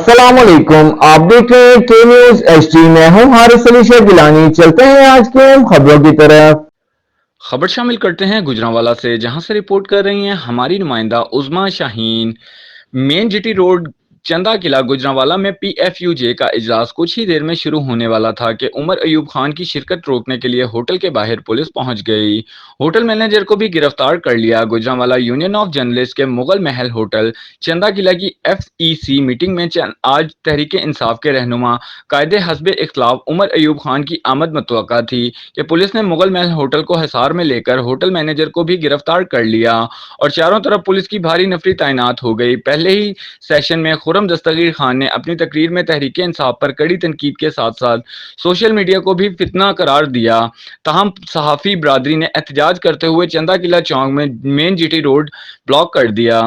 अस्सलाम वालेकुम। आप देख रहे हैं के न्यूज एचडी। मैं हूं हारिस अली शेख गिलानी। चलते हैं आज के अहम खबरों की तरफ। खबर शामिल करते हैं गुजरांवाला से, जहां से रिपोर्ट कर रही हैं हमारी नुमाइंदा उज़मा शाहीन। मेन जीटी रोड चंदा किला गुजरांवाला में पीएफयूजे का इजलास कुछ ही देर में शुरू होने वाला था कि उमर अयूब खान की शिरकत रोकने के लिए होटल के बाहर पुलिस पहुंच गई। होटल मैनेजर को भी गिरफ्तार कर लिया। गुजरांवाला यूनियन ऑफ जर्नलिस्ट के मुगल महल होटल चंदा किला की एफईसी मीटिंग में आज तहरीक इंसाफ के रहनुमा कायदे हस्ब इख्लाफ उमर अयूब खान की आमद मुतवक्का थी कि पुलिस ने मुगल महल होटल को हिसार में लेकर होटल मैनेजर को भी गिरफ्तार कर लिया और चारों तरफ पुलिस की भारी नफरी तैनात हो गई। पहले ही सेशन में खुर्रम दस्तगीर खान ने अपनी तकरीर में तहरीक इंसाफ पर कड़ी तनकीद के साथ साथ सोशल मीडिया को भी फितना करार दिया। ताहम सहाफ़ी बरादरी ने एहतजाज करते हुए चंदा किला चौक में मेन जीटी रोड ब्लॉक कर दिया।